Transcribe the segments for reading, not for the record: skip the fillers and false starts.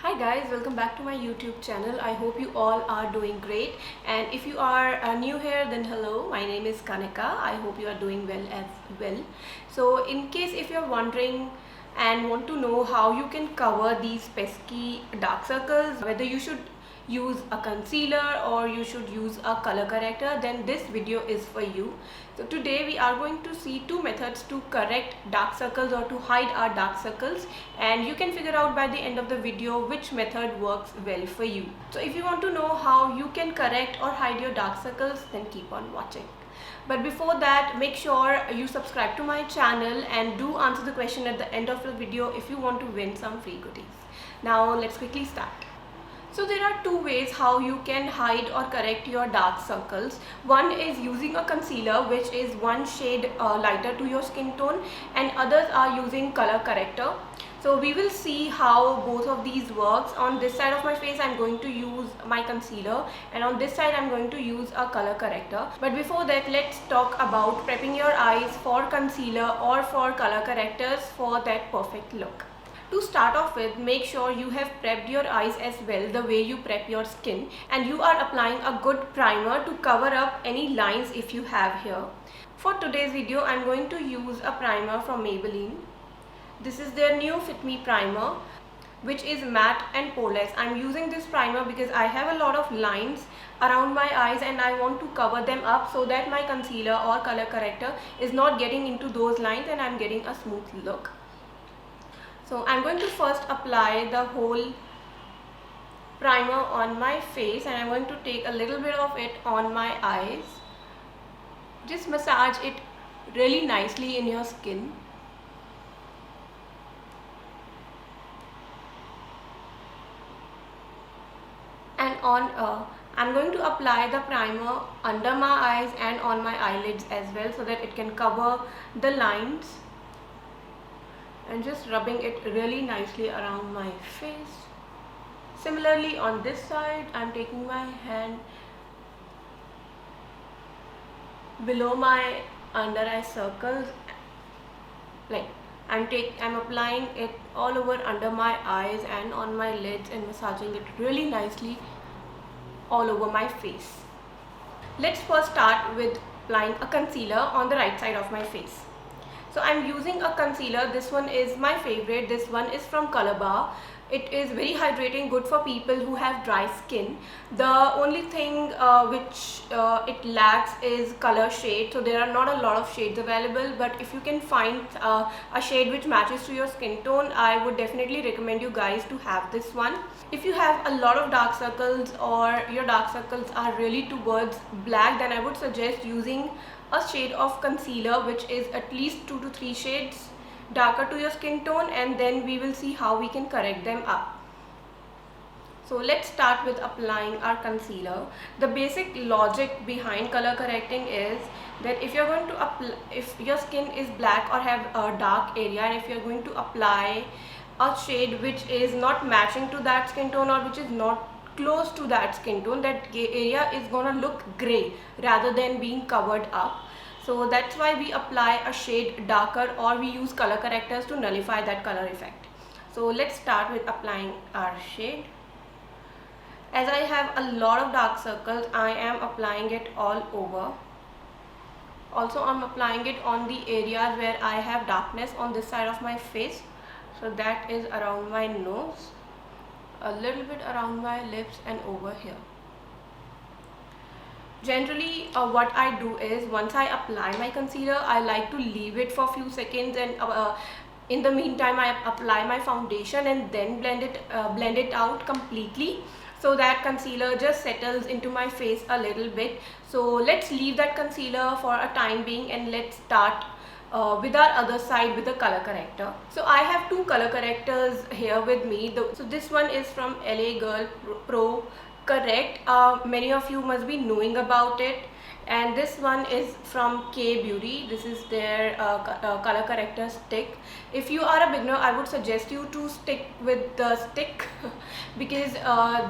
Hi guys, welcome back to my YouTube channel. I hope you all are doing great, and if you are new here, then hello, my name is Kanika. I hope you are doing well as well. So in case if you're wondering and want to know how you can cover these pesky dark circles, whether you should use a concealer or you should use a color corrector, then this video is for you. So today we are going to see two methods to correct dark circles or to hide our dark circles, and you can figure out by the end of the video which method works well for you. So if you want to know how you can correct or hide your dark circles, then keep on watching. But before that, make sure you subscribe to my channel and do answer the question at the end of the video if you want to win some free goodies. Now let's quickly start. So there are two ways how you can hide or correct your dark circles. One is using a concealer, which is one shade lighter to your skin tone, and others are using color corrector. So we will see how both of these works. On this side of my face I'm going to use my concealer, and on this side I'm going to use a color corrector. But before that, let's talk about prepping your eyes for concealer or for color correctors for that perfect look. To start off with, make sure you have prepped your eyes as well the way you prep your skin, and you are applying a good primer to cover up any lines if you have here. For today's video, I'm going to use a primer from Maybelline. This is their new Fit Me primer, which is matte and poreless. I'm using this primer because I have a lot of lines around my eyes and I want to cover them up so that my concealer or color corrector is not getting into those lines and I'm getting a smooth look. So I'm going to first apply the whole primer on my face, and I'm going to take a little bit of it on my eyes. Just massage it really nicely in your skin. And I'm going to apply the primer under my eyes and on my eyelids as well so that it can cover the lines. And just rubbing it really nicely around my face. Similarly on this side, I'm taking my hand below my under eye circles, like I'm applying it all over under my eyes and on my lids and massaging it really nicely all over my face. Let's first start with applying a concealer on the right side of my face. So I'm using a concealer. This one is my favorite. This one is from Colorbar. It is very hydrating, good for people who have dry skin. The only thing which it lacks is color shade. So there are not a lot of shades available, but if you can find a shade which matches to your skin tone, I would definitely recommend you guys to have this one. If you have a lot of dark circles or your dark circles are really towards black, then I would suggest using a shade of concealer which is at least 2 to 3 shades darker to your skin tone, and then we will see how we can correct them up. So let's start with applying our concealer. The basic logic behind color correcting is that if you're going to if your skin is black or have a dark area, and if you're going to apply a shade which is not matching to that skin tone or which is not close to that skin tone, that area is gonna look gray rather than being covered up. So that's why we apply a shade darker or we use color correctors to nullify that color effect. So let's start with applying our shade. As I have a lot of dark circles, I am applying it all over. Also, I'm applying it on the areas where I have darkness on this side of my face. So that is around my nose, a little bit around my lips, and over here. Generally what I do is once I apply my concealer, I like to leave it for a few seconds, and in the meantime I apply my foundation and then blend it out completely so that concealer just settles into my face a little bit. So let's leave that concealer for a time being and let's start with our other side with the color corrector. So I have two color correctors here with me. So this one is from LA Girl Pro Correct. Many of you must be knowing about it. And this one is from K Beauty. This is their color corrector stick. If you are a beginner, I would suggest you to stick with the stick because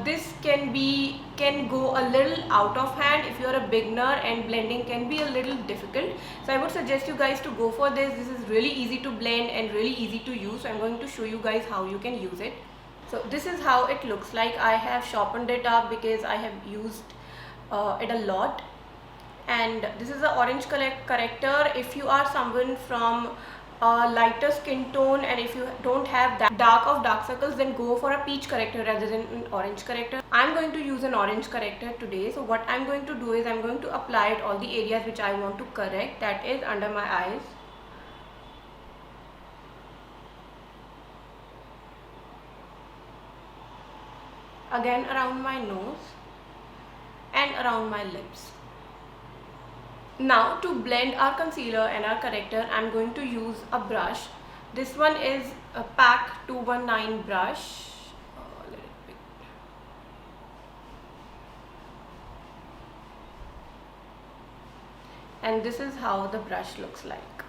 this can go a little out of hand if you are a beginner, and blending can be a little difficult. So I would suggest you guys to go for this. This is really easy to blend and really easy to use. So I'm going to show you guys how you can use it. So this is how it looks like. I have sharpened it up because I have used it a lot. And this is the orange corrector. If you are someone from a lighter skin tone and if you don't have that dark circles, then go for a peach corrector rather than an orange corrector. I'm going to use an orange corrector today. So what I'm going to do is I'm going to apply it all the areas which I want to correct, that is under my eyes, again around my nose, and around my lips. Now to blend our concealer and our corrector, I'm going to use a brush. This one is a PAC 219 brush. Let it be. And this is how the brush looks like.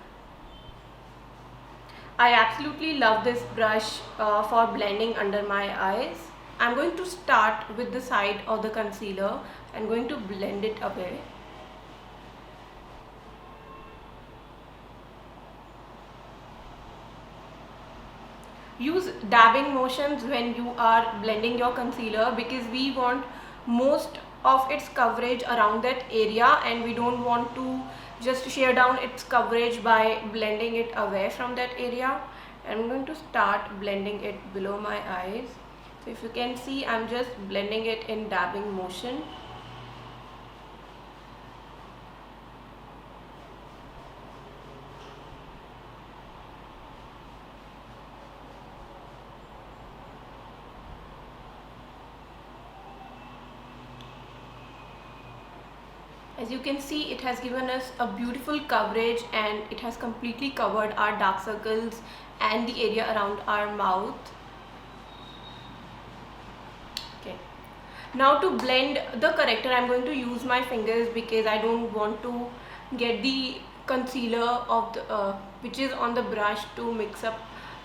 I absolutely love this brush for blending under my eyes. I'm going to start with the side of the concealer and going to blend it away. Use dabbing motions when you are blending your concealer because we want most of its coverage around that area and we don't want to just shear down its coverage by blending it away from that area. I'm going to start blending it below my eyes. So if you can see, I'm just blending it in dabbing motion. As you can see, it has given us a beautiful coverage and it has completely covered our dark circles and the area around our mouth. Okay. Now to blend the corrector, I'm going to use my fingers because I don't want to get the concealer of the which is on the brush to mix up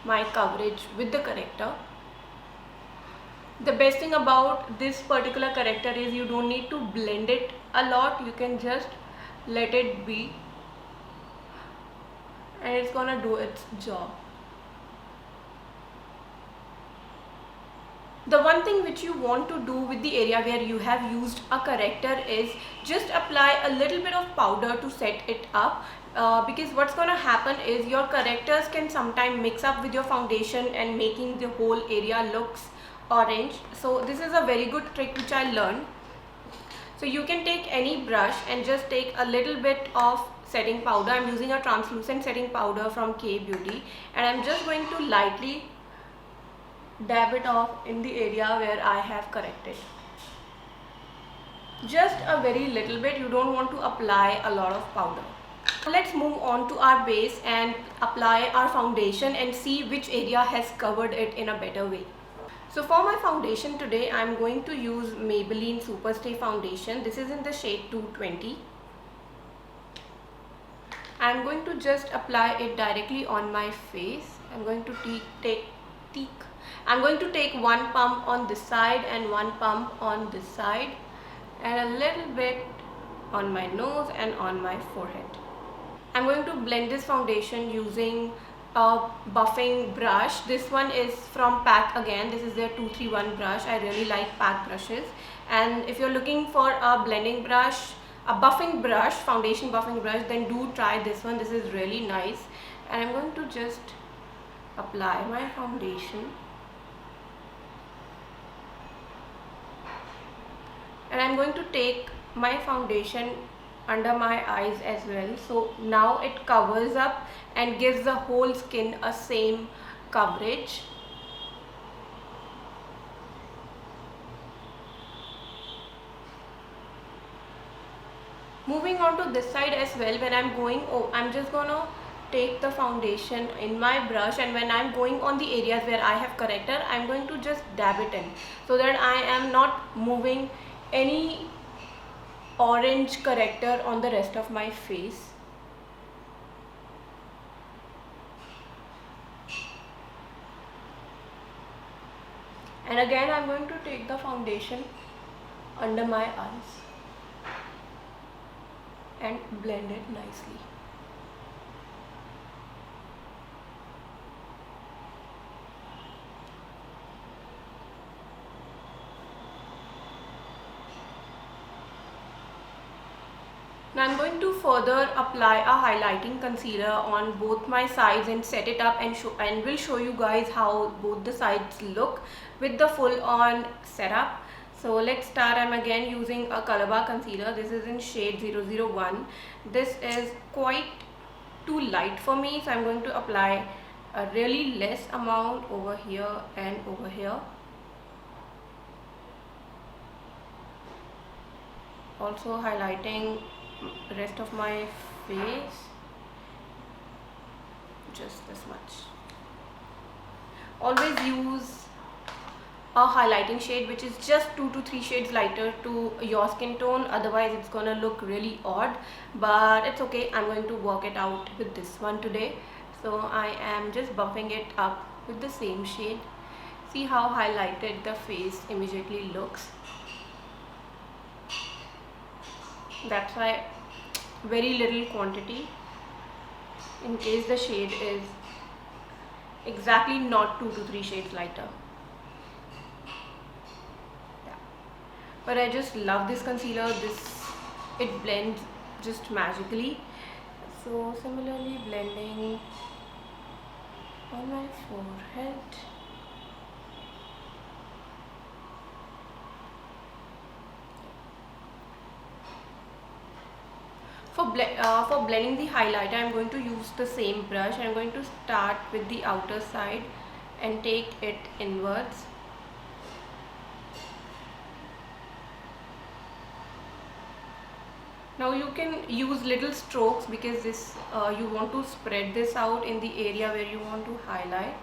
my coverage with the corrector. The best thing about this particular corrector is you don't need to blend it a lot. You can just let it be and it's gonna do its job. The one thing which you want to do with the area where you have used a corrector is just apply a little bit of powder to set it up, because what's gonna happen is your correctors can sometimes mix up with your foundation and making the whole area looks orange. So this is a very good trick which I learned. So you can take any brush and just take a little bit of setting powder. I'm using a translucent setting powder from K Beauty and I'm just going to lightly dab it off in the area where I have corrected. Just a very little bit, you don't want to apply a lot of powder. Let's move on to our base and apply our foundation and see which area has covered it in a better way. So for my foundation today, I'm going to use Maybelline Superstay Foundation. This is in the shade 220. I'm going to just apply it directly on my face. I'm going to take one pump on this side and one pump on this side and a little bit on my nose and on my forehead. I'm going to blend this foundation using a buffing brush. This one is from PAC again. This is their 231 brush. I really like PAC brushes. And if you're looking for a blending brush, a buffing brush, foundation buffing brush, then do try this one. This is really nice. And I'm going to just apply my foundation. And I'm going to take my foundation under my eyes as well. So now it covers up and gives the whole skin a same coverage. Moving on to this side as well, when I'm going, I'm just gonna take the foundation in my brush, and when I'm going on the areas where I have corrector, I'm going to just dab it in so that I am not moving any orange corrector on the rest of my face. And again I'm going to take the foundation under my eyes and blend it nicely. Now I'm going to further apply a highlighting concealer on both my sides and set it up, and will show you guys how both the sides look with the full on setup. So let's start. I'm again using a Colorbar concealer. This is in shade 001. This is quite too light for me, so I'm going to apply a really less amount over here and over here. Also highlighting rest of my face, just this much. Always use a highlighting shade which is just 2 to 3 shades lighter to your skin tone, otherwise it's gonna look really odd, but it's okay. I'm going to work it out with this one today. So I am just buffing it up with the same shade. See how highlighted the face immediately looks. That's why very little quantity, in case the shade is exactly not 2 to 3 shades lighter. Yeah. But I just love this concealer. It blends just magically. So similarly blending on my forehead. For blending the highlighter, I'm going to use the same brush. I'm going to start with the outer side and take it inwards. Now you can use little strokes because this you want to spread this out in the area where you want to highlight.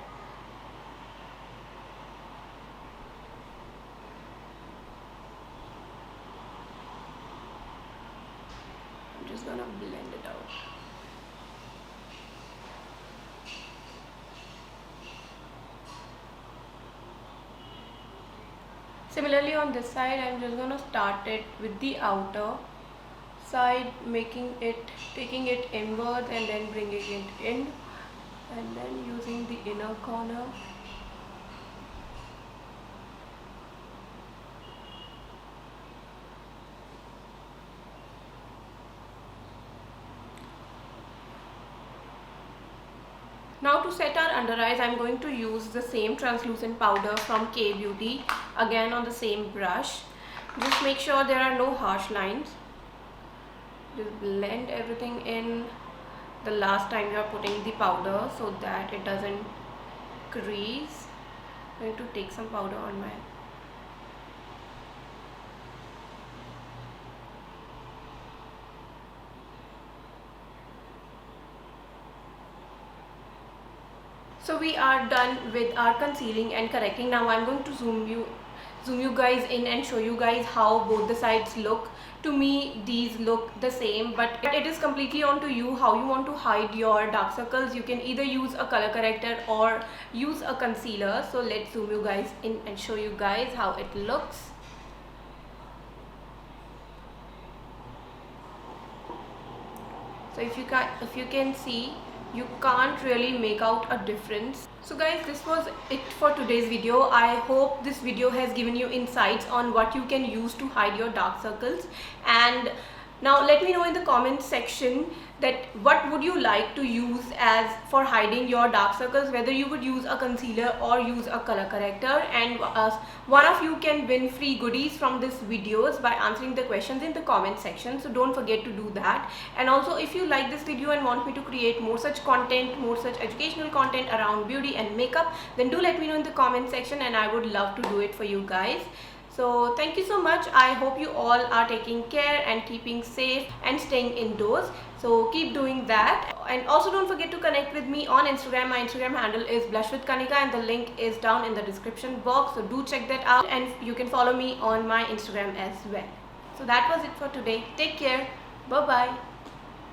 I'm just gonna blend it out. Similarly on this side, I'm just gonna start it with the outer side, taking it inwards and then bringing it in, and then using the inner corner. Now to set our under eyes, I'm going to use the same translucent powder from K Beauty, again on the same brush. Just make sure there are no harsh lines. Just blend everything in the last time you are putting the powder so that it doesn't crease. I'm going to take some powder on my So we are done with our concealing and correcting. Now I'm going to zoom you guys in and show you guys how both the sides look. To me these look the same, but it is completely on to you how you want to hide your dark circles. You can either use a color corrector or use a concealer. So let's zoom you guys in and show you guys how it looks. So if you can see, you can't really make out a difference. So guys, this was it for today's video. I hope this video has given you insights on what you can use to hide your dark circles. And now let me know in the comment section that what would you like to use as for hiding your dark circles, whether you would use a concealer or use a color corrector. And one of you can win free goodies from this videos by answering the questions in the comment section. So don't forget to do that. And also, if you like this video and want me to create more such content, more such educational content around beauty and makeup, then do let me know in the comment section and I would love to do it for you guys. So thank you so much. I hope you all are taking care and keeping safe and staying indoors. So keep doing that. And also don't forget to connect with me on Instagram. My Instagram handle is blushwithkanika and the link is down in the description box. So do check that out, and you can follow me on my Instagram as well. So that was it for today. Take care. Bye bye.